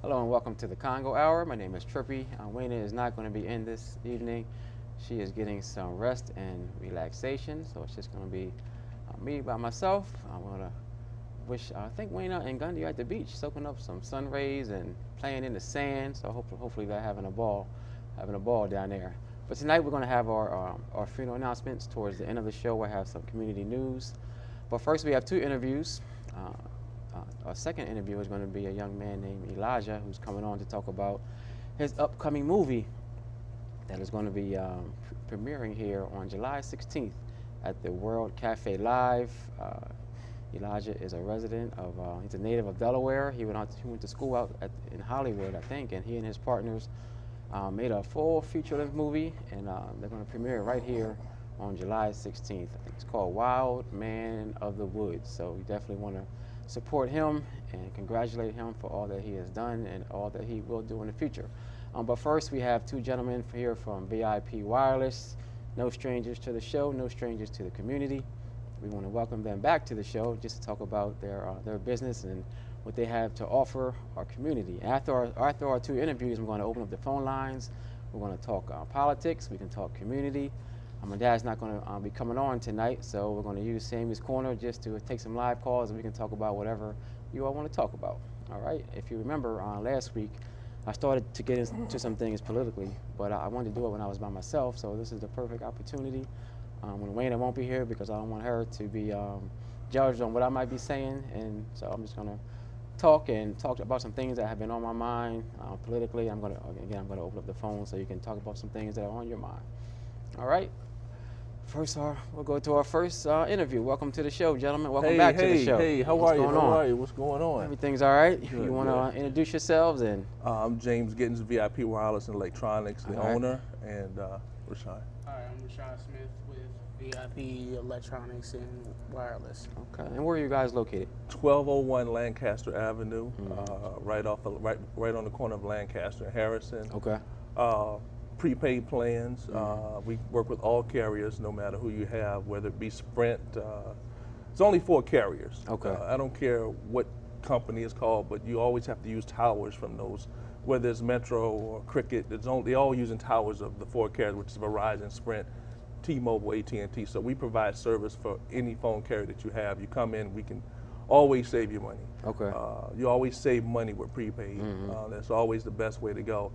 Hello and welcome to the Congo Hour. My name is Trippy. Wayne is not going to be in this evening. She is getting some rest and relaxation, so it's just going to be me by myself. I'm going to I think Wayne and Gundy are at the beach soaking up some sun rays and playing in the sand, so hopefully they're having a ball down there. But tonight we're going to have our funeral announcements towards the end of the show. We'll have some community news. But first we have two interviews. Our second interview is going to be a young man named Elijah who's coming on to talk about his upcoming movie that is going to be premiering here on July 16th at the World Cafe Live. Elijah is a resident of, he's a native of Delaware. He went to school out in Hollywood, I think, and he and his partners made a full feature-length movie, and they're going to premiere it right here on July 16th. I think it's called Wild Man of the Woods. So we definitely want to support him and congratulate him for all that he has done and all that he will do in the future. But first, we have two gentlemen here from VIP Wireless. No strangers to the show, no strangers to the community. We want to welcome them back to the show just to talk about their business and what they have to offer our community. After our two interviews, I'm going to open up the phone lines. We're going to talk politics. We can talk community. My dad's not going to be coming on tonight, so we're going to use Sammy's Corner just to take some live calls, and we can talk about whatever you all want to talk about. All right? If you remember, last week, I started to get into some things politically, but I wanted to do it when I was by myself, so this is the perfect opportunity. When Wayne won't be here because I don't want her to be judged on what I might be saying, and so I'm just going to talk about some things that have been on my mind politically. I'm going to open up the phone so you can talk about some things that are on your mind. All right? First, we'll go to our first interview. Welcome to the show, gentlemen. Welcome back to the show. Hey, how are you? What's going on? Everything's all right. Good, you want to introduce yourselves? And I'm James Gittins, VIP Wireless and Electronics, the owner, and Rashad. Hi, I'm Rashad Smith with VIP Electronics and Wireless. Okay. And where are you guys located? 1201 Lancaster Avenue, right on the corner of Lancaster and Harrison. Okay. Prepaid plans. We work with all carriers, no matter who you have, whether it be Sprint. It's only 4 carriers. Okay. I don't care what company it's called, but you always have to use towers from those, whether it's Metro or Cricket. They're all using towers of the 4 carriers, which is Verizon, Sprint, T-Mobile, AT&T. So we provide service for any phone carrier that you have. You come in, we can always save you money. Okay. You always save money with prepaid. That's always the best way to go.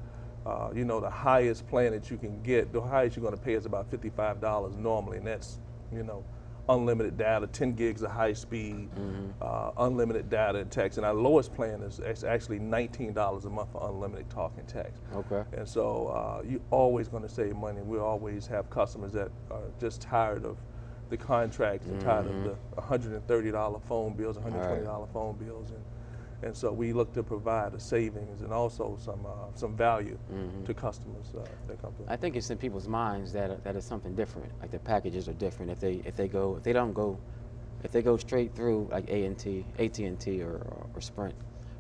You know, the highest plan that you can get, the highest you're going to pay is about $55 normally, and that's, you know, unlimited data, 10 gigs of high speed, unlimited data and text. And our lowest plan is actually $19 a month for unlimited talk and text. Okay. And so you're always going to save money. We always have customers that are just tired of the contracts and tired of the $130 phone bills, $120 phone bills. And so we look to provide a savings and also some value to customers that come to us. I think it's in people's minds that it's something different. Like the packages are different if they go straight through like AT&T or Sprint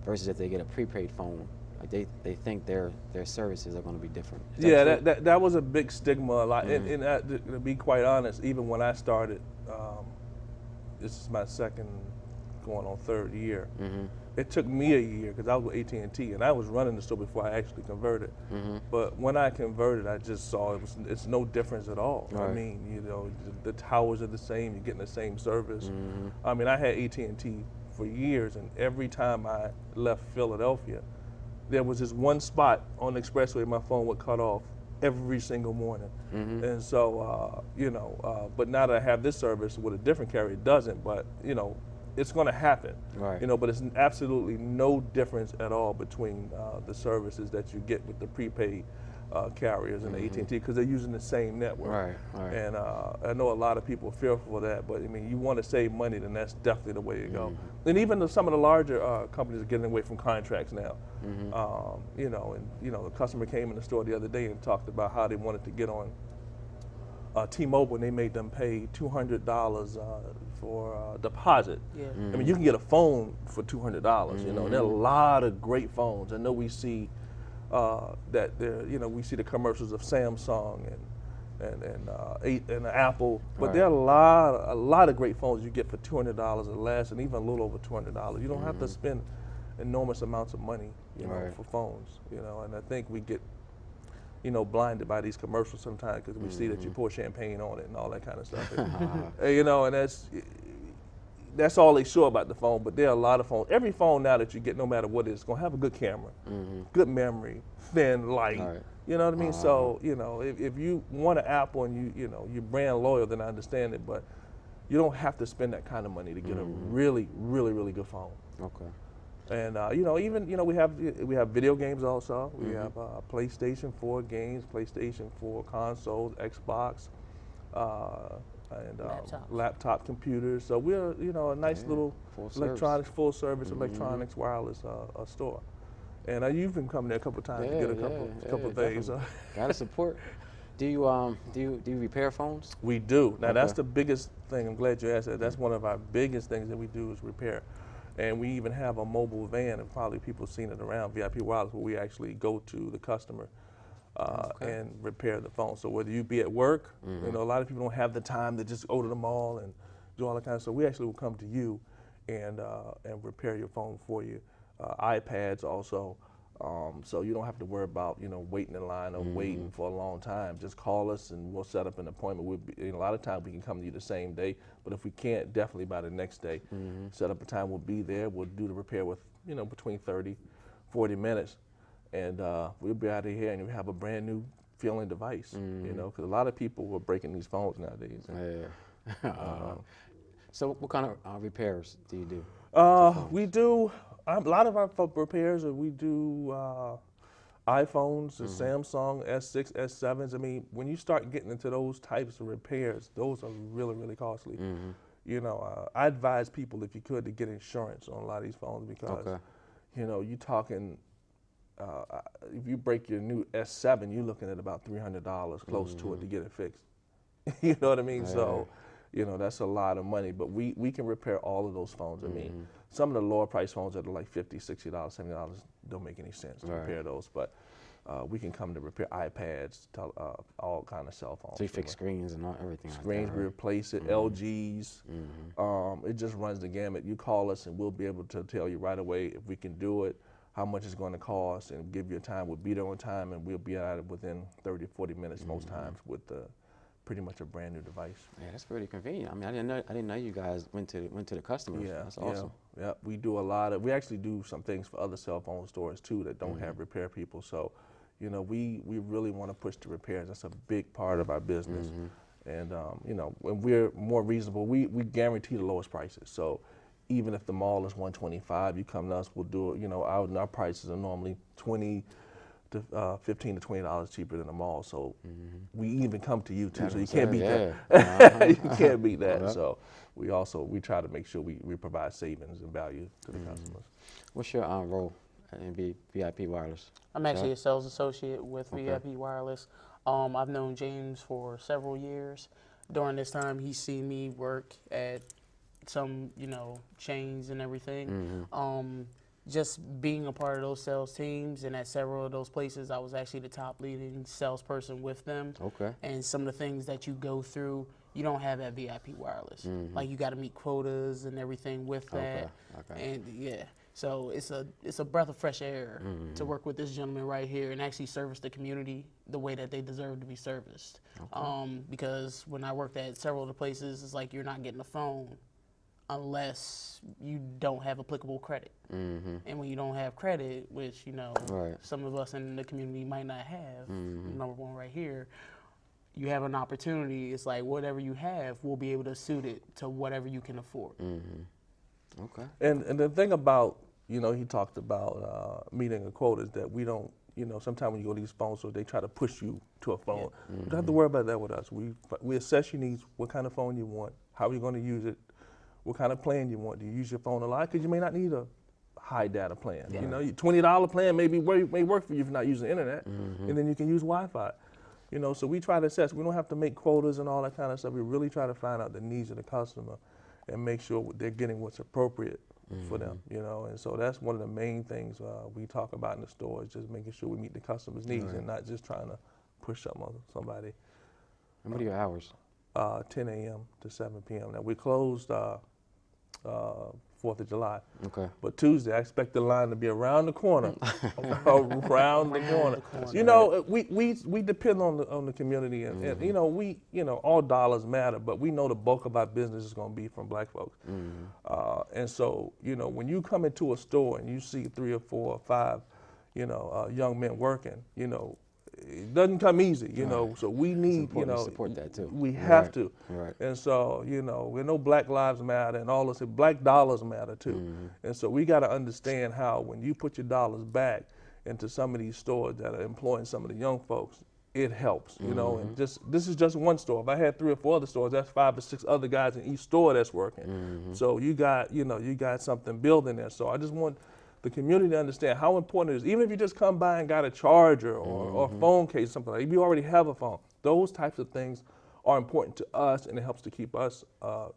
versus if they get a prepaid phone. Like they think their services are going to be different. Yeah, that was a big stigma. A lot. And to be quite honest, even when I started, this is my second, going on 3rd year. It took me a year because I was with AT&T and I was running the store before I actually converted. But when I converted, I just saw it's no difference at all. Right. I mean, you know, the towers are the same. You're getting the same service. I mean, I had AT&T for years, and every time I left Philadelphia, there was this one spot on the expressway my phone would cut off every single morning. And so, you know, but now that I have this service with a different carrier, it doesn't. But you know, it's going to happen, right. You know, but it's absolutely no difference at all between the services that you get with the prepaid carriers and the AT&T because they're using the same network. Right. And I know a lot of people are fearful of that, but I mean, you want to save money, then that's definitely the way to go. And even some of the larger companies are getting away from contracts now. You know, and you know, the customer came in the store the other day and talked about how they wanted to get on T-Mobile, and they made them pay $200 for deposit. Yeah. I mean, you can get a phone for $200. You know, there are a lot of great phones. I know we see that there. You know, we see the commercials of Samsung and Apple, but there are a lot of great phones you get for $200 or less, and even a little over $200. You don't have to spend enormous amounts of money you know, Right. for phones, you know, and I think we get, you know, blinded by these commercials sometimes because we see that you pour champagne on it and all that kind of stuff. And, you know, and that's all they show about the phone, but there are a lot of phones. Every phone now that you get, no matter what it is, going to have a good camera, good memory, thin, light. Right. You know what I mean? So, you know, if you want an Apple and you're brand loyal, then I understand it, but you don't have to spend that kind of money to get a really, really, really good phone. Okay. And you know, even we have video games also. We have PlayStation 4 games, PlayStation 4 consoles, Xbox, and laptop computers. So we're a nice little Full electronics, full service electronics wireless store. And you've been coming there a couple of times to get a couple of things. Gotta support. Do you repair phones? We do. Now that's the biggest thing. I'm glad you asked that. That's one of our biggest things that we do is repair. And we even have a mobile van, and probably people have seen it around VIP Wireless, where we actually go to the customer and repair the phone. So whether you be at work, you know, a lot of people don't have the time to just go to the mall and do all that kind of stuff. We actually will come to you and repair your phone for you. iPads also. So you don't have to worry about waiting in line or waiting for a long time. Just call us and we'll set up an appointment. A lot of times we can come to you the same day, but if we can't, definitely by the next day. Set up a time, we'll be there. We'll do the repair with between 30, 40 minutes, and we'll be out of here and we have a brand new feeling device. Because a lot of people are breaking these phones nowadays. Yeah. So what kind of repairs do you do? We do a lot of our repairs. We do iPhones, the Samsung S6, S7s. I mean, when you start getting into those types of repairs, those are really, really costly. I advise people, if you could, to get insurance on a lot of these phones because, you're talking, if you break your new S7, you're looking at about $300 close to it to get it fixed. You know what I mean? So, that's a lot of money, but we can repair all of those phones. I mean, some of the lower price phones that are like $50, $60, $70 don't make any sense to repair those, but we can come to repair iPads, all kind of cell phones. So you fix screens and everything. Screens, like that, we replace it, LGs. It just runs the gamut. You call us and we'll be able to tell you right away if we can do it, how much it's going to cost, and give you a time. We'll be there on time, and we'll be out of it within 30, 40 minutes most times with pretty much a brand new device. Yeah, that's pretty convenient. I mean, I didn't know you guys went to the customers. Yeah, That's awesome. Yeah, we do a lot of. We actually do some things for other cell phone stores too that don't have repair people. So, we really want to push the repairs. That's a big part of our business. And when we're more reasonable, we guarantee the lowest prices. So, even if the mall is $125, you come to us, we'll do it. Our prices are normally $15 to $20 cheaper than the mall. So we even come to you too. So you can't beat that. You can't beat that. So we try to make sure we provide savings and value to the customers. What's your role in VIP Wireless? I'm actually a sales associate with VIP Wireless. I've known James for several years. During this time, he's seen me work at some, chains and everything. Just being a part of those sales teams, and at several of those places, I was actually the top leading salesperson with them. And some of the things that you go through, you don't have at VIP Wireless. Like you got to meet quotas and everything with that. And so it's a breath of fresh air to work with this gentleman right here and actually service the community the way that they deserve to be serviced. Because when I worked at several of the places, it's like you're not getting a phone unless you don't have applicable credit. And when you don't have credit, which, some of us in the community might not have, number one right here, you have an opportunity. It's like whatever you have, we'll be able to suit it to whatever you can afford. And the thing about, he talked about meeting a quota is that we don't, sometimes when you go to these phone stores, they try to push you to a phone. You don't have to worry about that with us. We assess your needs, what kind of phone you want, how are you going to use it, what kind of plan you want. Do you use your phone a lot? Because you may not need a high data plan. Your $20 plan may work for you if you're not using the internet, and then you can use Wi-Fi. So we try to assess. We don't have to make quotas and all that kind of stuff. We really try to find out the needs of the customer and make sure they're getting what's appropriate for them. And so that's one of the main things we talk about in the store is just making sure we meet the customer's needs and not just trying to push something on somebody. And what are your hours? 10 a.m. to 7 p.m. Now we closed 4th of July. Okay. But Tuesday, I expect the line to be around the corner, around the corner. corner. You know, we depend on the community, and you know, all dollars matter, but we know the bulk of our business is going to be from Black folks. And so, you know, when you come into a store and you see 3 or 4 or 5, you know, young men working, you know, it doesn't come easy, you know, so we need, you know, to support that too. we have to. Right. And so, you know, we know Black lives matter and all this, Black dollars matter too. And so we got to understand how when you put your dollars back into some of these stores that are employing some of the young folks, it helps, you know, and this is just one store. If I had 3 or 4 other stores, that's 5 or 6 other guys in each store that's working. So you got, you know, you got something building there. So I just want the community to understand how important it is. Even if you just come by and got a charger or a phone case, something like that, if you already have a phone, those types of things are important to us, and it helps to keep us,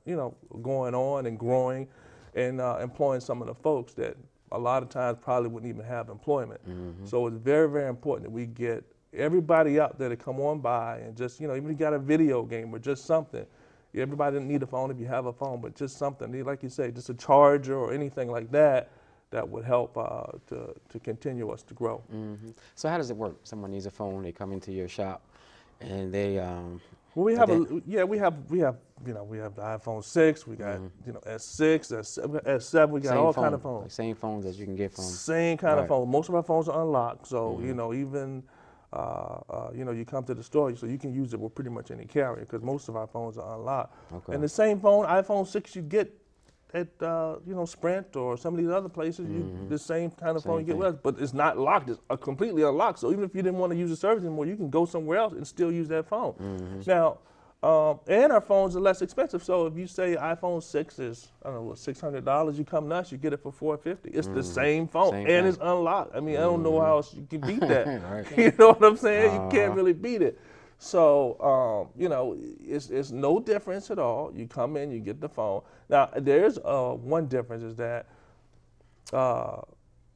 you know, going on and growing and employing some of the folks that a lot of times probably wouldn't even have employment. So it's very, very important that we get everybody out there to come on by and just, you know, even if you got a video game or just something, everybody doesn't need a phone if you have a phone, but just something, like you say, just a charger or anything like that, that would help to continue us to grow. So how does it work? Someone needs a phone, they come into your shop, and they well, we have we have you know, we have the iPhone 6, we got you know, S6, S7, we got same all phone, kind of phones. like same phones that you can get from. Same kind of Right. phone. Most of our phones are unlocked, so you know, even you know, you come to the store, so you can use it with pretty much any carrier because most of our phones are unlocked. Okay. And the same phone, iPhone 6, you get at you know, Sprint or some of these other places, the same kind of phone you get with us, but it's not locked. It's completely unlocked. So even if you didn't want to use the service anymore, you can go somewhere else and still use that phone. Now, and our phones are less expensive. So if you say iPhone 6 is, I don't know, $600, you come to us, you get it for $450. It's the same phone, Same and thing. it's unlocked. I mean, I don't know how else you can beat that. Right. You know what I'm saying? You can't really beat it. So, you know, it's no difference at all. You come in, you get the phone. Now, there's one difference is that a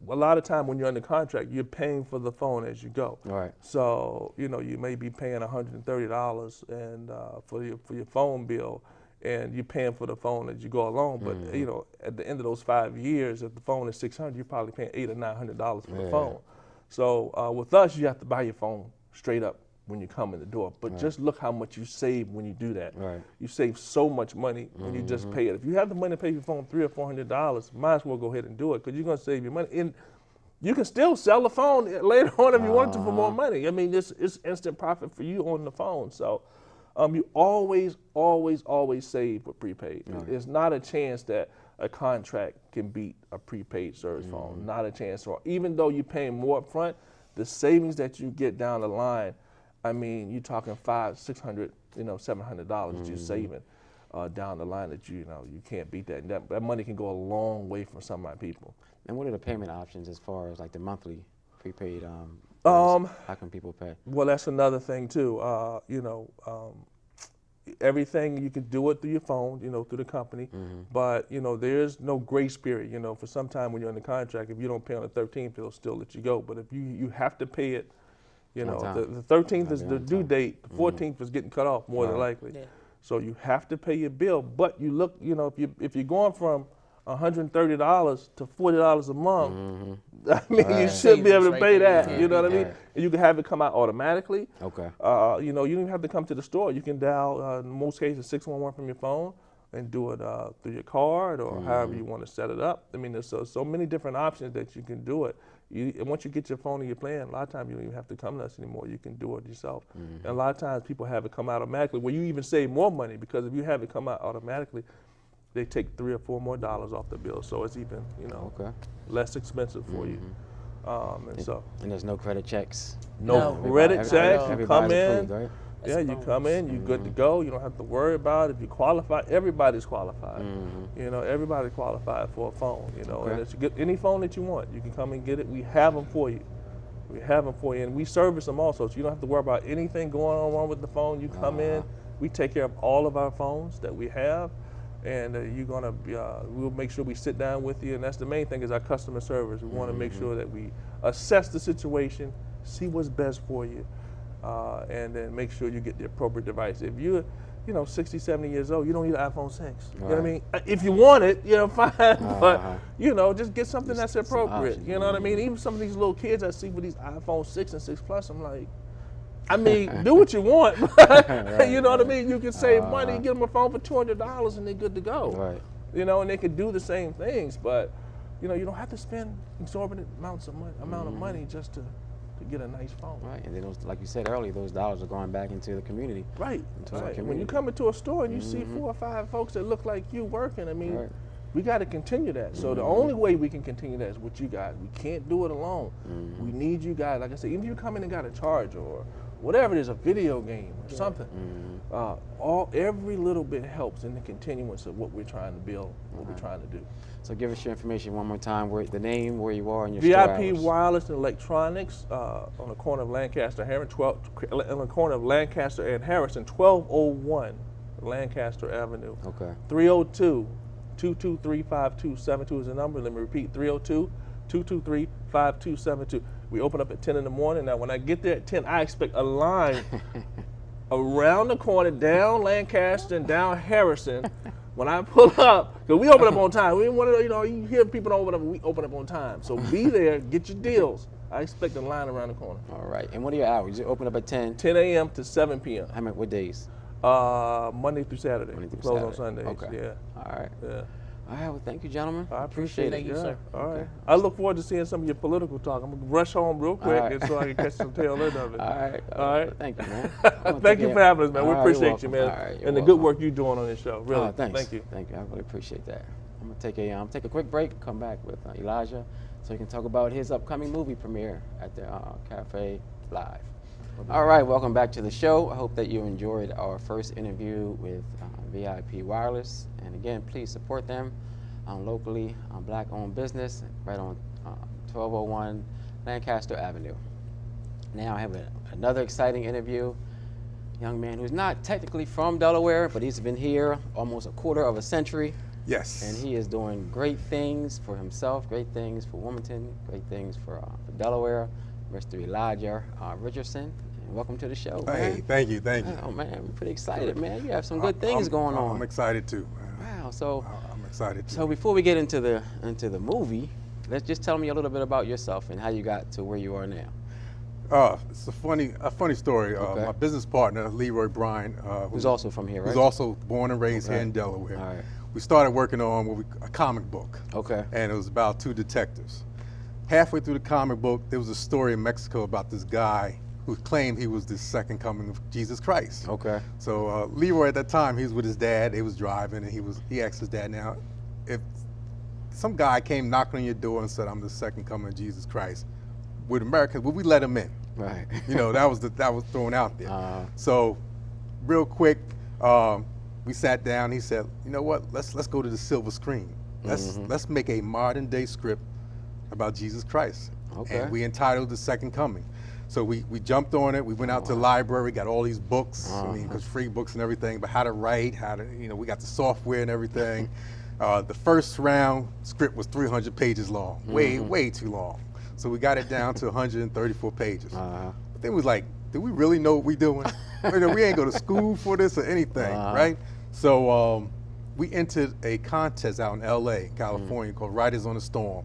lot of time when you're under contract, you're paying for the phone as you go. Right. So, you know, you may be paying $130 and for your phone bill, and you're paying for the phone as you go along. But you know, at the end of those 5 years, if the phone is $600, you're probably paying $800 or $900 for the phone. So with us, you have to buy your phone straight up when you come in the door. But just look how much you save when you do that. Right. You save so much money when you just pay it. If you have the money to pay your phone $300 or $400, might as well go ahead and do it because you're going to save your money. And you can still sell the phone later on if you want to for more money. I mean, it's instant profit for you on the phone. So you always save with prepaid. There's not a chance that a contract can beat a prepaid service phone. Not a chance. Or even though you're paying more up front, the savings that you get down the line, I mean, you're talking $500, $600, you know, $700 that you're saving down the line that you know you can't beat that. And that money can go a long way for some of my people. And what are the payment options as far as like the monthly prepaid? How can people pay? Well, that's another thing too. You know, everything you can do it through your phone, you know, through the company. But you know, there's no grace period. You know, for some time when you're under contract, if you don't pay on the 13th, they'll still let you go. But if you have to pay it, you know, the 13th is the due date. The 14th is getting cut off more than likely. Yeah. So you have to pay your bill. But you look, you know, if you're going from $130 to $40 a month, I mean, you should be able to pay that. You know what I mean? And you can have it come out automatically. Okay. You know, you don't even have to come to the store. You can dial, in most cases, 611 from your phone and do it through your card or however you want to set it up. I mean, there's so many different options that you can do it. And once you get your phone and your plan, a lot of times you don't even have to come to us anymore. You can do it yourself. And a lot of times people have it come out automatically, where you even save more money because if you have it come out automatically, they take $3 or $4 more off the bill, so it's even, you know, less expensive for you. And there's no credit checks. No credit checks. You come in. Approved, right? Yeah, you come in, you're good to go. You don't have to worry about it. If you qualify, everybody's qualified. You know, everybody's qualified for a phone, you know. And it's get any phone that you want. You can come and get it. We have them for you. We have them for you. And we service them also, so you don't have to worry about anything going on wrong with the phone. You come in, we take care of all of our phones that we have. And you're gonna we'll make sure we sit down with you. And that's the main thing is our customer service. We want to make sure that we assess the situation, see what's best for you. And then make sure you get the appropriate device. If 60, 70 years old, you don't need an iPhone 6. You know what I mean? If you want it, fine. But, just get something that's appropriate. You know what I mean? Even some of these little kids I see with these iPhone 6 and 6 Plus, I'm like, do what you want. You know what I mean? You can save money, get them a phone for $200 and they're good to go. Right. And they can do the same things, but, you don't have to spend exorbitant amount of money just to get a nice phone. Right, and then those, like you said earlier, those dollars are going back into the community. Right. Into our community. When you come into a store and you see 4 or 5 folks that look like you working, we got to continue that. So the only way we can continue that is with you guys. We can't do it alone. We need you guys. Like I said, even if you come in and got a charge or whatever it is, a video game or something, every little bit helps in the continuance of what we're trying to build, what we're trying to do. So give us your information one more time, the name, where you are, and your VIP Wireless and Electronics on the corner of Lancaster and Harrison, 1201 Lancaster Avenue. Okay. 302-223-5272 is the number. Let me repeat, 302-223-5272. We open up at 10 in the morning. Now, when I get there at 10, I expect a line around the corner, down Lancaster and down Harrison. When I pull up, because we open up on time. We want to, you hear people don't open up, we open up on time. So be there, get your deals. I expect a line around the corner. All right. And what are your hours? You open up at 10? 10 a.m. to 7 p.m. What days? Monday through Saturday. Monday through Close Saturday. on Sundays. Okay. Yeah. All right. Yeah. All right. Well, thank you, gentlemen. I appreciate it. Thank you, sir. All right. I look forward to seeing some of your political talk. I'm going to rush home real quick and so I can catch some tail end of it. All right. All right. Thank you, man. Thank you for having us, man. We appreciate you, man. All right, and the good work you're doing on this show. Really. Thanks. Thank you. Thank you. I really appreciate that. I'm going to take a quick break, come back with Elijah so he can talk about his upcoming movie premiere at the Cafe Live. All right, welcome back to the show. I hope that you enjoyed our first interview with VIP Wireless. And again, please support them locally, black-owned business, right on 1201 Lancaster Avenue. Now I have another exciting interview. Young man who's not technically from Delaware, but he's been here almost a quarter of a century. Yes. And he is doing great things for himself, great things for Wilmington, great things for Delaware. Mr. Elijah Richardson. Welcome to the show. Hey, man. Thank you. Oh man, we're pretty excited, man. You have some good things going on. I'm excited too. Wow. So I'm excited too. So before we get into the movie, let's just tell me a little bit about yourself and how you got to where you are now. It's a funny story. Okay. My business partner, Leroy Bryan, who's also from here, right? Who's also born and raised here in Delaware. All right. We started working on a comic book. Okay. And it was about 2 detectives. Halfway through the comic book, there was a story in Mexico about this guy who claimed he was the second coming of Jesus Christ. Okay. So Leroy at that time, he was with his dad. They was driving, and he asked his dad, now, if some guy came knocking on your door and said, I'm the second coming of Jesus Christ, would we let him in? Right. That was thrown out there. So real quick, we sat down. He said, you know what? Let's go to the silver screen. Let's make a modern day script about Jesus Christ. Okay. And we entitled The Second Coming. So we jumped on it. We went out to the library, got all these books, because free books and everything, but how to write, we got the software and everything. The first round script was 300 pages long, way too long. So we got it down to 134 pages. But then we was like, do we really know what we're doing? We ain't go to school for this or anything, right? So we entered a contest out in LA, California, called Writers on the Storm.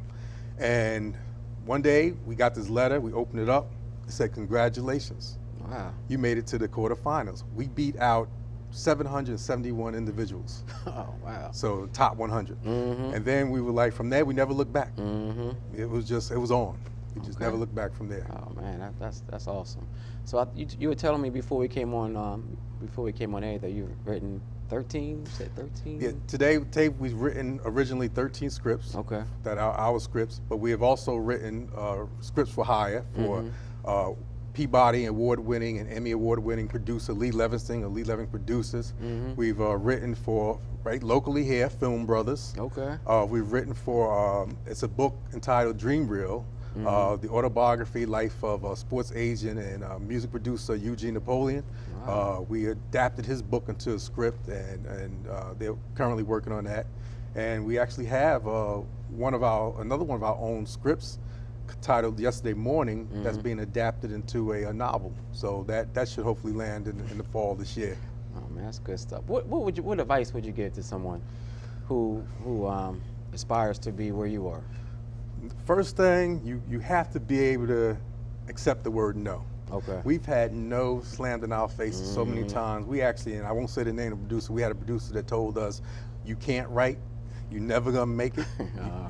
And one day we got this letter, we opened it up, it said, congratulations. Wow. You made it to the quarterfinals. We beat out 771 individuals. Oh, wow. So top 100. And then we were like, from there, we never looked back. It was on. We just never looked back from there. Oh man, that's awesome. So you were telling me before we came on air that you've written 13. You said 13. Yeah. Today we've written originally 13 scripts. Okay. That are our scripts, but we have also written scripts for hire for Peabody Award-winning and Emmy Award-winning producer Lee Levingston of Lee Levingston Producers. We've written for locally here, Film Brothers. Okay. We've written for it's a book entitled Dream Reel. The autobiography life of sports agent and music producer Eugene Napoleon. Wow. We adapted his book into a script, and they're currently working on that. And we actually have another one of our own scripts titled Yesterday Morning that's being adapted into a novel. So that should hopefully land in the fall this year. Oh man, that's good stuff. What advice would you give to someone who aspires to be where you are? First thing, you have to be able to accept the word no. Okay. We've had no slammed in our faces so many times. We actually, and I won't say the name of the producer, we had a producer that told us, you can't write, you're never gonna make it,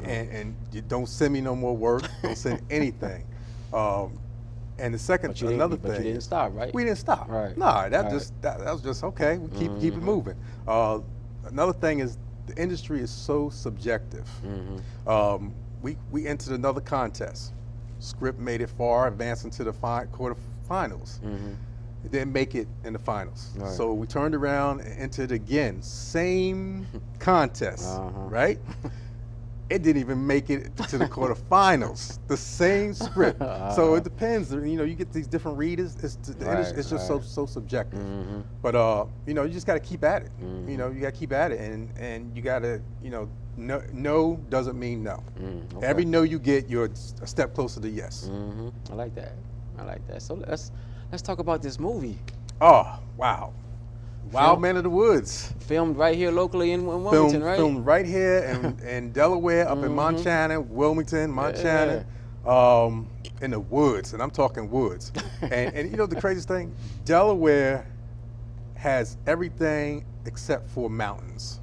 and you don't send me no more work, don't send anything. And the second, another thing. But you didn't stop, right? We didn't stop. Right. Nah, that was just okay. We keep it moving. Another thing is the industry is so subjective. We entered another contest. Script made it far, advanced into the quarterfinals. It didn't make it in the finals. Right. So we turned around and entered again. Same contest, right? It didn't even make it to the quarterfinals. The same script. So it depends. You know, you get these different readers. It's just so subjective. But you know, you just got to keep at it. You know, you got to keep at it, and you got to, you know, no doesn't mean no. Okay. Every no you get, you're a step closer to yes. I like that. I like that. So let's talk about this movie. Oh wow. Wild Man of the Woods. Filmed right here locally in Wilmington, right? Filmed right here in Delaware, up in Montana, Wilmington, Montana, in the woods, and I'm talking woods. and you know the craziest thing? Delaware has everything except for mountains.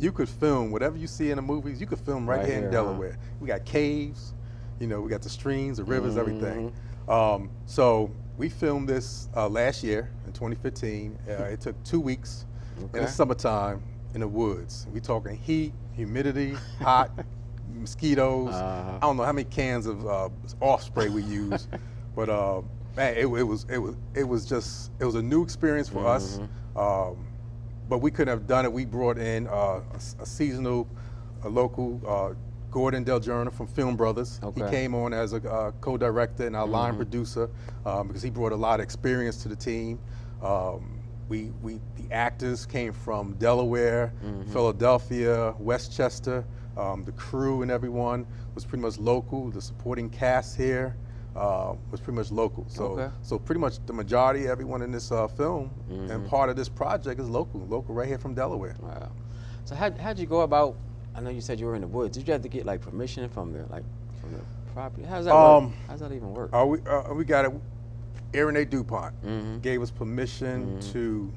You could film whatever you see in the movies, you could film right here in Delaware. We got caves, you know, we got the streams, the rivers, everything. So we filmed this last year in 2015. It took 2 weeks in the summertime in the woods. We talking heat, humidity, hot, mosquitoes. I don't know how many cans of off spray we used, but man, it was a new experience for us. But we couldn't have done it. We brought in a seasonal, local. Gordon Del Giorno from Film Brothers. He came on as a co-director and our line producer because he brought a lot of experience to the team. The actors came from Delaware, Philadelphia, Westchester. The crew and everyone was pretty much local. The supporting cast here was pretty much local. So pretty much the majority, everyone in this film and part of this project is local right here from Delaware. Wow. So how'd you go about? I know you said you were in the woods. Did you have to get like permission from the property? How does that work? How does that even work? We got it. Aaron DuPont gave us permission to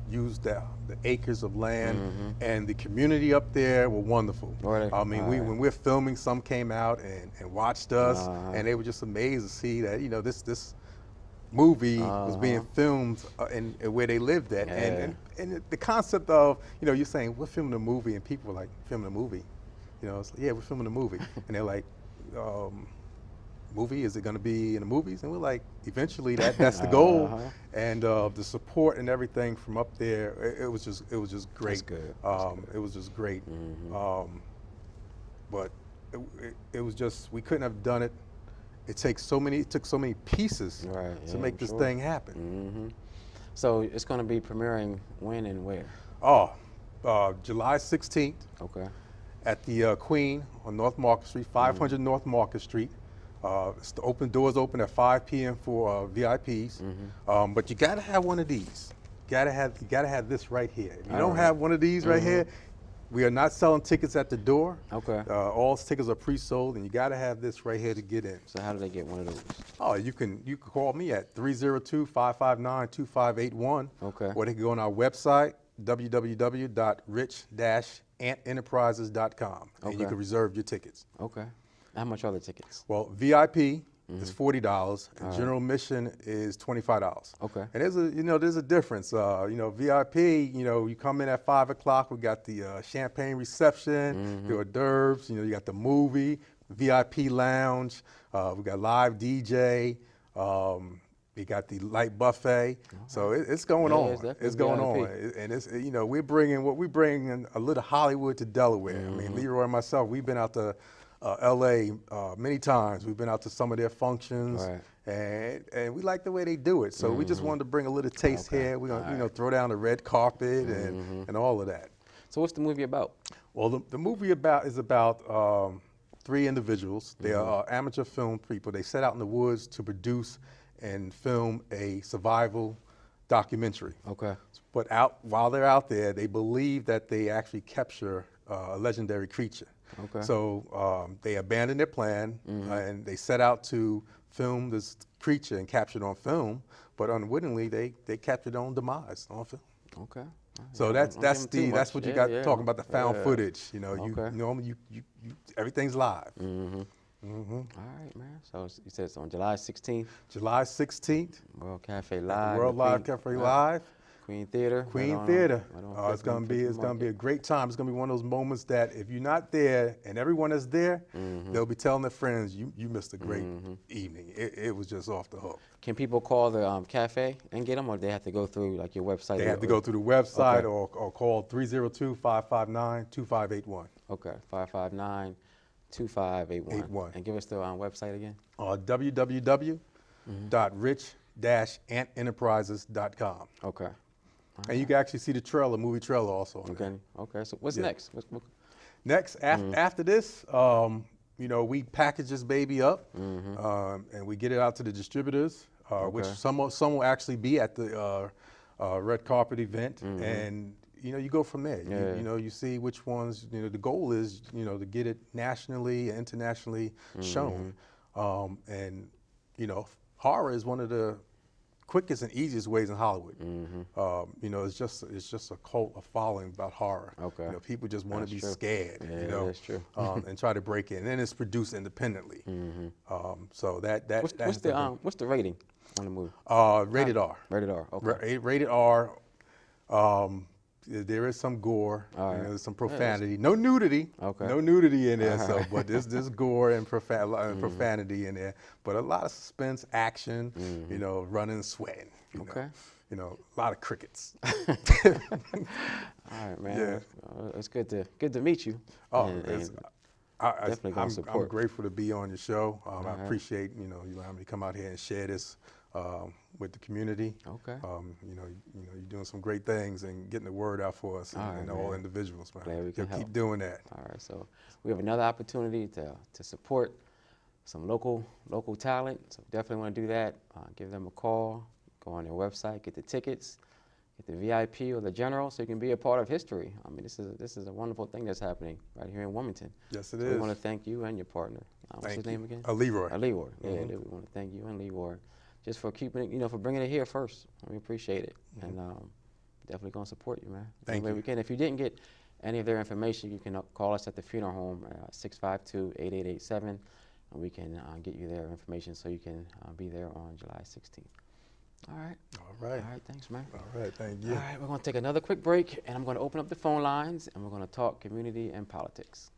use the acres of land, and the community up there were wonderful. I mean, when we're filming, some came out and watched us, and they were just amazed to see that, you know, this movie was being filmed in where they lived at, and the concept of, you know, you're saying we're filming a movie, and people were like, filming a movie, you know, it's like, yeah, we're filming a movie, and they're like, movie, is it going to be in the movies? And we're like, eventually that's the goal, and the support and everything from up there, it was just great. That's good. It was just great, but it was just, we couldn't have done it. It took so many pieces to make this thing happen. So it's going to be premiering when and where? July 16th. Okay. At the Queen on North Market Street, 500 North Market Street. The doors open at 5 p.m. for VIPs. But you got to have one of these. You got to have this right here. If you don't have one of these right here, we are not selling tickets at the door. Okay. All tickets are pre-sold, and you got to have this right here to get in. So how do they get one of those? Oh, you can call me at 302-559-2581. Okay. Or they can go on our website, www.rich-enterprises.com, and you can reserve your tickets. Okay. How much are the tickets? Well, VIP is $40, and general admission is $25. Okay. And there's a difference. VIP, you come in at 5 o'clock. We got the champagne reception, the hors d'oeuvres. You got the movie, VIP lounge. We got live DJ. We got the light buffet. So it's going on. It's going on, and it's we're bringing a little Hollywood to Delaware. I mean, Leroy and myself, we've been out to LA many times. We've been out to some of their functions, and we like the way they do it. So we just wanted to bring a little taste here. We're gonna throw down the red carpet and all of that. So what's the movie about? Well, the movie is about 3 individuals. They are amateur film people. They set out in the woods to produce and film a survival documentary. Okay. But while they're out there, they believe that they actually capture a legendary creature. Okay. So they abandoned their plan and they set out to film this creature and capture it on film, but unwittingly they captured their own demise on film. Okay. So that's what you got talking about, the found footage. You know, Okay. you everything's live. All right, man. So you said it's on July 16th. July 16th, World Cafe at Live. the World Live Cafe Live. Queen Theater. Queen right Theater. on It's gonna be Market. a great time. It's gonna be one of those moments that if you're not there and everyone is there, they'll be telling their friends, you missed a great evening. It was just off the hook. Can people call the cafe and get them, or they have to go through like your website? They have to go through the website Okay. or call 302-559-2581. Okay, 559-2581. 81. And give us the website again. www.rich-antenterprises.com. Okay. And you can actually see the trailer, movie trailer also. on there. Okay. Okay. So what's Yeah. next? Next, after this, we package this baby up and we get it out to the distributors, which some will actually be at the red carpet event, and you go from there. Yeah. You see which ones. The goal is to get it nationally and internationally shown, and horror is one of the quickest and easiest ways in Hollywood. It's just a cult, a following about horror. Okay. People just want to be true. scared. Yeah, that's true. And try to break in. And then it's produced independently. So What's the rating on the movie? rated R. Rated R. Okay. Rated R. There is some gore. All right. There's some profanity. No nudity. Okay. No nudity in there. All So, right. but there's gore and profanity in there. But a lot of suspense, action. Running, sweating. Okay. A lot of crickets. All right, man. Yeah. It's good to meet you. Oh, And definitely gonna I'm support. grateful to be on your show. I right. appreciate you allowing me to come out here and share this with the community. Okay. You're doing some great things and getting the word out for us All right, and all man. individuals, man. Glad we can help. Keep doing that. All right, so we have another opportunity to support some local talent. So definitely want to do that. Give them a call. Go on their website, get the tickets, get the VIP or the general, so you can be a part of history. I mean, this is a wonderful thing that's happening right here in Wilmington. Yes, it So is. we want to thank you and your partner. What's Thank his you. name again? Leroy. Leroy. Yeah, we want to thank you and Leroy just for keeping it, for bringing it here first. We appreciate it, and definitely gonna support you, man. Thank Any way you. we can. If you didn't get any of their information, you can call us at the funeral home, 652-8887, and we can get you their information so you can be there on July 16th. All right. All right. All right, thanks, man. All right. Thank you. All right, we're going to take another quick break, and I'm going to open up the phone lines, and we're going to talk community and politics.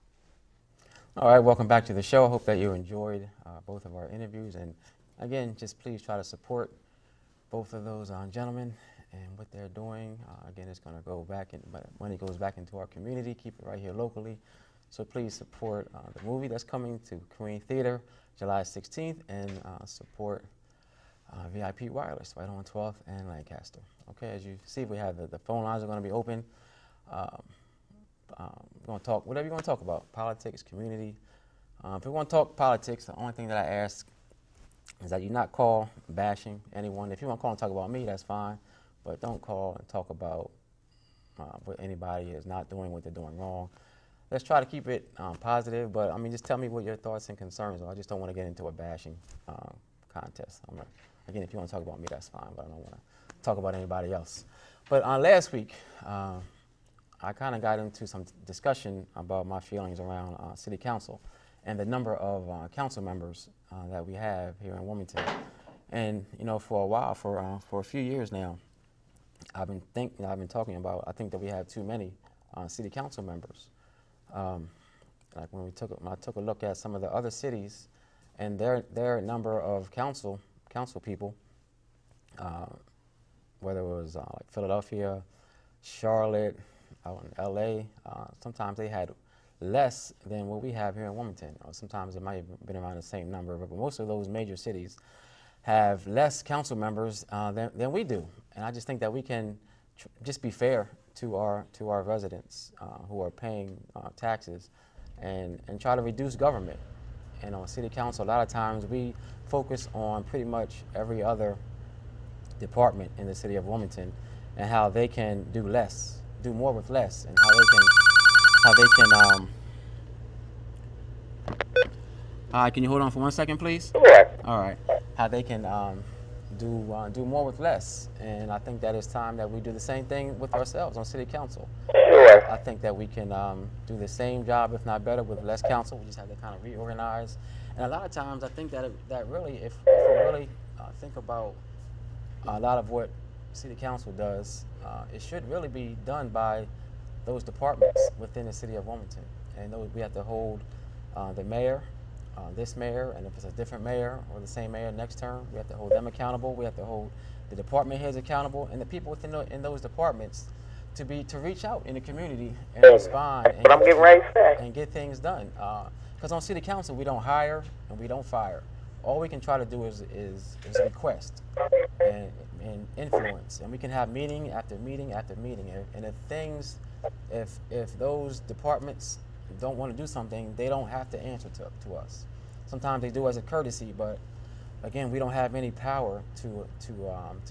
All right, welcome back to the show. I hope that you enjoyed both of our interviews, and again, just please try to support both of those gentlemen and what they're doing. Again, it's going to go back, but money goes back into our community. Keep it right here locally. So please support the movie that's coming to Queen Theater July 16th, and support VIP Wireless right on 12th and Lancaster. Okay, as you see, we have the phone lines are going to be open. We're going to talk whatever you want to talk about, politics, community. If we want to talk politics, the only thing that I ask is that you not call bashing anyone. If you want to call and talk about me, that's fine, but don't call and talk about what anybody is not doing, what they're doing wrong. Let's try to keep it positive, but I mean, just tell me what your thoughts and concerns are. I just don't want to get into a bashing contest. Again, if you want to talk about me, that's fine, but I don't want to talk about anybody else. But last week, I kind of got into some discussion about my feelings around city council and the number of council members that we have here in Wilmington. And for a while, for a few years now, I've been talking about. I think that we have too many city council members. Like when I took a look at some of the other cities, and their number of council people, whether it was like Philadelphia, Charlotte, out in LA, sometimes they had less than what we have here in Wilmington. Or sometimes it might have been around the same number, but most of those major cities have less council members than we do. And I just think that we can just be fair to our residents who are paying taxes, and try to reduce government. And on city council, a lot of times we focus on pretty much every other department in the city of Wilmington, and how they can do more with less, and how they can. Can you hold on for 1 second, please? Sure. All right. How they can do more with less, and I think that it's time that we do the same thing with ourselves on city council. Sure. I think that we can do the same job, if not better, with less council. We just have to kind of reorganize. And a lot of times, I think that really, if we really think about a lot of what city council does, it should really be done by those departments within the city of Wilmington. And we have to hold the mayor, this mayor, and if it's a different mayor or the same mayor next term, we have to hold them accountable. We have to hold the department heads accountable, and the people within in those departments to reach out in the community and respond But I'm getting ready to say. and get things done. Because on city council, we don't hire and we don't fire. All we can try to do is request and influence, and we can have meeting after meeting after meeting. And if those departments don't want to do something, they don't have to answer to us. Sometimes they do as a courtesy, but again, we don't have any power to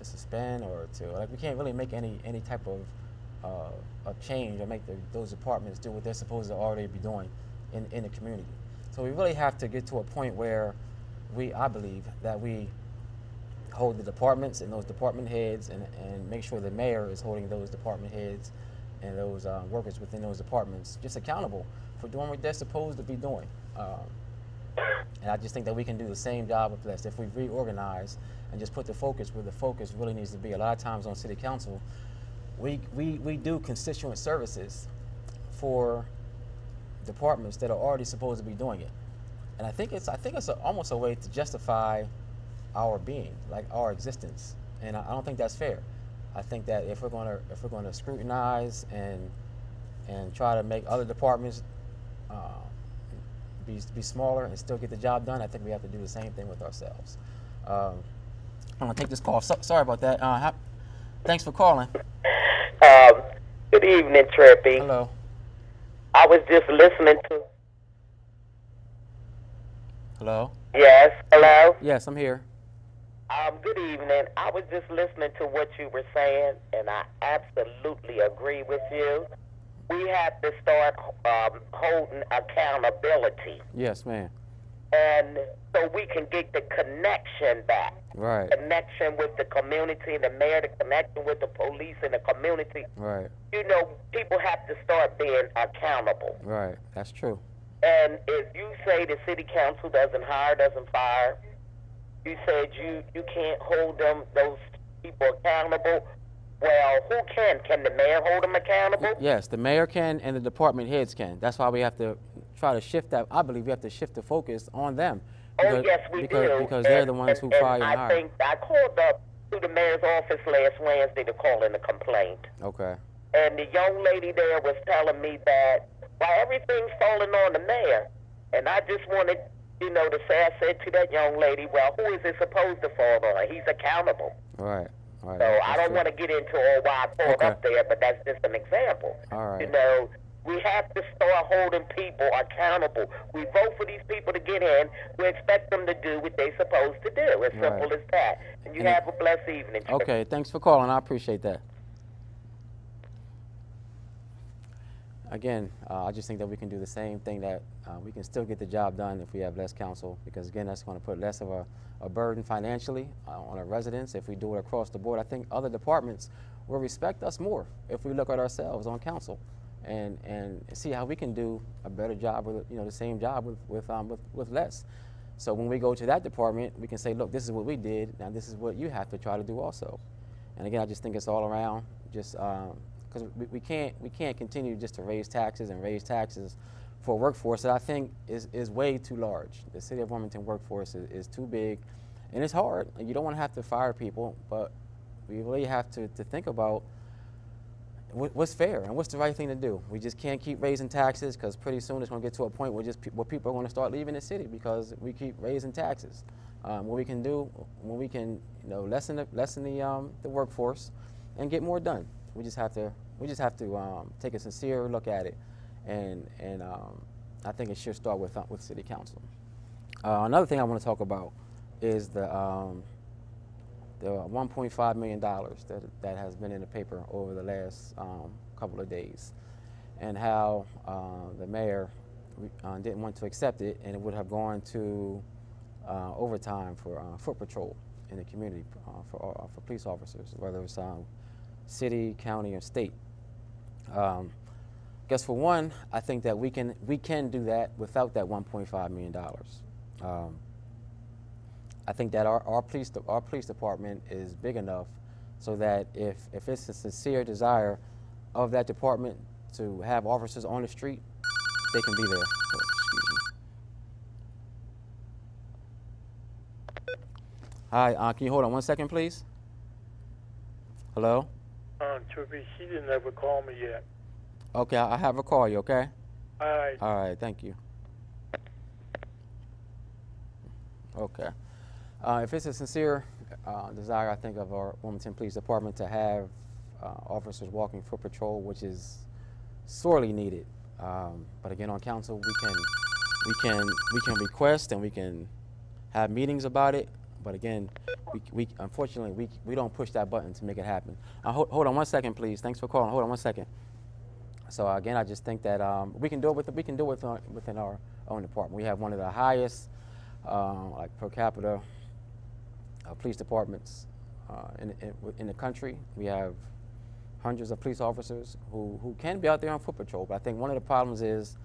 suspend or we can't really make any type of change or make those departments do what they're supposed to already be doing in the community. So we really have to get to a point where I believe that we hold the departments and those department heads and make sure the mayor is holding those department heads and those workers within those departments just accountable for doing what they're supposed to be doing. And I just think that we can do the same job with less if we reorganize and just put the focus where the focus really needs to be. A lot of times on city council, we do constituent services for departments that are already supposed to be doing it. And I think it's almost a way to justify our being, like our existence. And I don't think that's fair. I think that if we're going to scrutinize and try to make other departments be smaller and still get the job done, I think we have to do the same thing with ourselves. I'm going to take this call. Sorry about that. Thanks for calling. Good evening, Trippy. Hello. I was just listening to. Hello. Yes. Hello. Yes, I'm here. Good evening. I was just listening to what you were saying, and I absolutely agree with you. We have to start holding accountability. Yes, ma'am. And so we can get the connection back. Right. Connection with the community and the mayor, the connection with the police and the community. Right. You know, people have to start being accountable. Right. That's true. And if you say the city council doesn't hire, doesn't fire, you said you can't hold those people accountable. Well, who can? Can the mayor hold them accountable? Yes, the mayor can and the department heads can. That's why we have to try to shift that. I believe we have to shift the focus on them. Oh, yes, we do. Because they're the ones who fire and hire. I think I called up to the mayor's office last Wednesday to call in a complaint. Okay. And the young lady there was telling me that, well, everything's falling on the mayor. And I just wanted, to say, I said to that young lady, well, who is it supposed to fall on? He's accountable. Right. Right. So I don't want to get into all why I pulled up there, but that's just an example. All right. We have to start holding people accountable. We vote for these people to get in. We expect them to do what they're supposed to do. As simple as that. And you have a blessed evening. Okay, thanks for calling. I appreciate that. Again, I just think that we can do the same thing, that we can still get the job done if we have less council, because again, that's going to put less of a burden financially on our residents. If we do it across the board, I think other departments will respect us more if we look at ourselves on council and see how we can do a better job, with the same job with less. So when we go to that department, we can say, look, this is what we did, now this is what you have to try to do also. And again, I just think it's all around, just because we can't continue just to raise taxes for a workforce that I think is way too large. The city of Wilmington workforce is too big, and it's hard. You don't want to have to fire people, but we really have to think about what's fair and what's the right thing to do. We just can't keep raising taxes, because pretty soon it's going to get to a point where people are going to start leaving the city because we keep raising taxes. What we can do, when we can lessen the workforce and get more done. We just have to take a sincere look at it, and I think it should start with city council. Another thing I want to talk about is the the $1.5 million that has been in the paper over the last couple of days, and how the mayor didn't want to accept it, and it would have gone to overtime for foot patrol in the community for police officers, whether it's city, county, or state. Guess for one, I think that we can do that without that $1.5 million. I think that our police department is big enough so that if it's a sincere desire of that department to have officers on the street, they can be there. Oh, excuse me. Hi, can you hold on 1 second, please? Hello? Trippy, she didn't ever call me yet. Okay, I have her call you, okay? All right. All right, thank you. Okay. If it's a sincere desire, I think, of our Wilmington Police Department to have officers walking foot patrol, which is sorely needed. But again, on council, we can request and we can have meetings about it. But again, we unfortunately we don't push that button to make it happen. Hold on 1 second, please. Thanks for calling. Hold on 1 second. So again, I just think that we can do it within our own department. We have one of the highest, like per capita, police departments in the country. We have hundreds of police officers who can be out there on foot patrol. But I think one of the problems is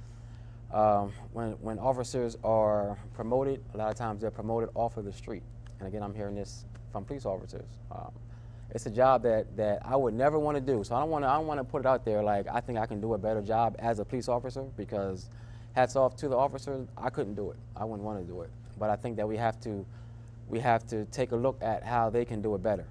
when officers are promoted, a lot of times they're promoted off of the street. And again, I'm hearing this from police officers. It's a job that I would never want to do. So I don't want to put it out there like I think I can do a better job as a police officer, because hats off to the officers, I couldn't do it. I wouldn't want to do it. But I think that we have to take a look at how they can do it better.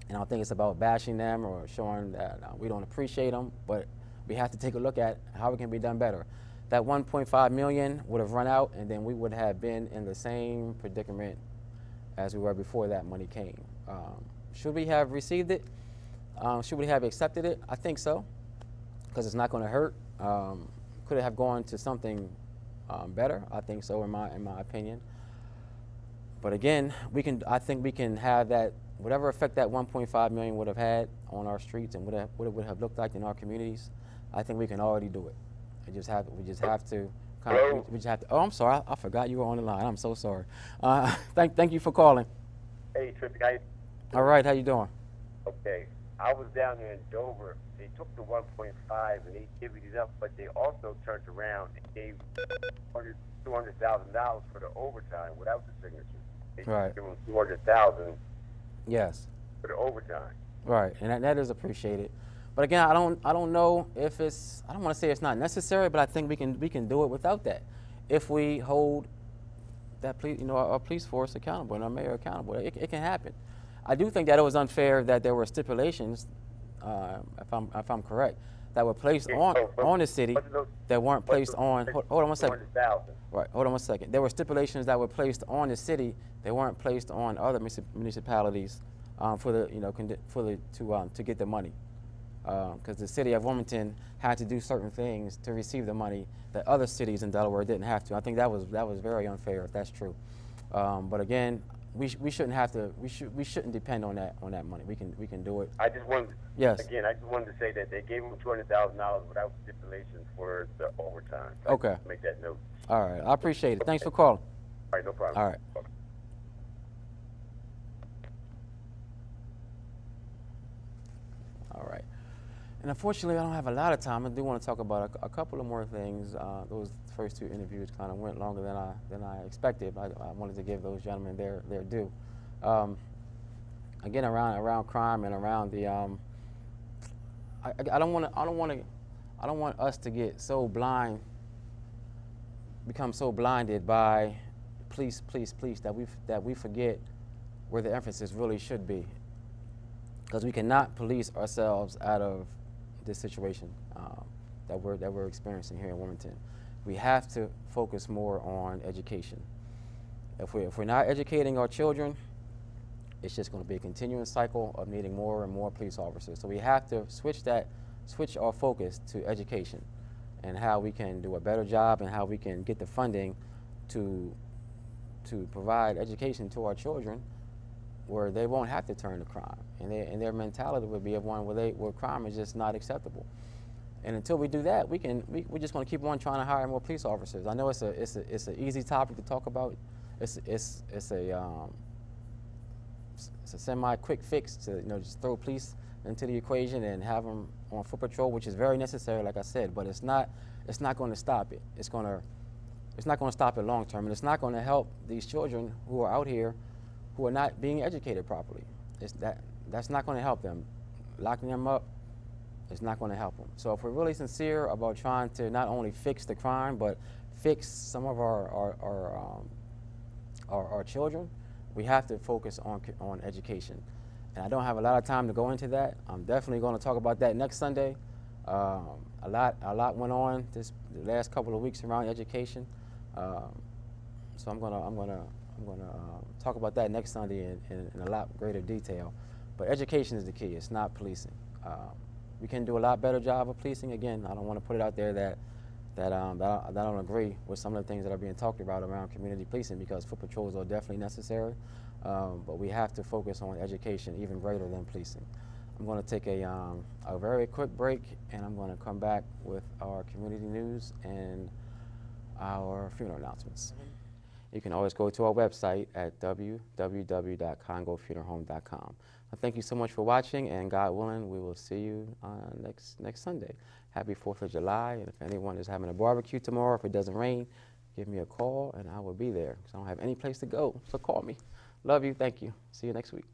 And I don't think it's about bashing them or showing that we don't appreciate them, but we have to take a look at how it can be done better. That $1.5 million would have run out, and then we would have been in the same predicament as we were before that money came. Should we have received it? Should we have accepted it? I think so, because it's not going to hurt. Could it have gone to something better? I think so, in my opinion. But again, I think we can have that, whatever effect that $1.5 million would have had on our streets and what it would have looked like in our communities. I think we can already do it. We just have to. Oh, I'm sorry. I forgot you were on the line. I'm so sorry. Thank you for calling. Hey, Trippy, All right, how you doing? okay. I was down there in Dover. They took the 1.5 and they divvied it up, but they also turned around and gave $200,000 for the overtime without the signature. They Right. gave them $200,000 Yes. for the overtime. Right, and that is appreciated. But again, I don't know if it's, I don't want to say it's not necessary, but I think we can do it without that. If we hold that our police force accountable and our mayor accountable, it can happen. I do think that it was unfair that there were stipulations, if I'm correct, that were placed on the city that weren't placed on. Hold on 1 second. 200,000. Right, hold on 1 second. There were stipulations that were placed on the city. They weren't placed on other municipalities to get the money. Because the city of Wilmington had to do certain things to receive the money that other cities in Delaware didn't have to. I think that was very unfair, if that's true. But again, we shouldn't have to. We shouldn't depend on that money. We can do it. I just wanted, Yes. Again, I just wanted to say that they gave them $200,000 without stipulations for the overtime. So Okay. I just make that note. All right, I appreciate it. Thanks for calling. All right, no problem. All right. All right. And unfortunately, I don't have a lot of time. I do want to talk about a couple of more things. Those first two interviews kind of went longer than I expected. I wanted to give those gentlemen their due. Again, around crime and around the I don't want us to get so blind, become so blinded by police that we forget where the emphasis really should be. Because we cannot police ourselves out of this situation that we're experiencing here in Wilmington. We have to focus more on education. If we're not educating our children, it's just going to be a continuing cycle of needing more and more police officers. So we have to switch our focus to education and how we can do a better job and how we can get the funding to provide education to our children where they won't have to turn to crime, and their mentality would be of one where crime is just not acceptable. And until we do that, we're just going to keep on trying to hire more police officers. I know it's an easy topic to talk about. It's a semi-quick fix to just throw police into the equation and have them on foot patrol, which is very necessary, like I said. But it's not going to stop it. It's not going to stop it long term, and it's not going to help these children who are out here who are not being educated properly. That's not going to help them. Locking them up is not going to help them. So if we're really sincere about trying to not only fix the crime, but fix some of our children, we have to focus on education. And I don't have a lot of time to go into that. I'm definitely going to talk about that next Sunday. A lot went on the last couple of weeks around education. So I'm gonna talk about that next Sunday in a lot greater detail. But education is the key. It's not policing. We can do a lot better job of policing. Again, I don't want to put it out there that I don't agree with some of the things that are being talked about around community policing, because foot patrols are definitely necessary. But we have to focus on education even greater than policing. I'm going to take a very quick break, and I'm going to come back with our community news and our funeral announcements. You can always go to our website at www.congofuneralhome.com. Thank you so much for watching, and God willing, we will see you next Sunday. Happy 4th of July, and if anyone is having a barbecue tomorrow, if it doesn't rain, give me a call, and I will be there, because I don't have any place to go, so call me. Love you, thank you. See you next week.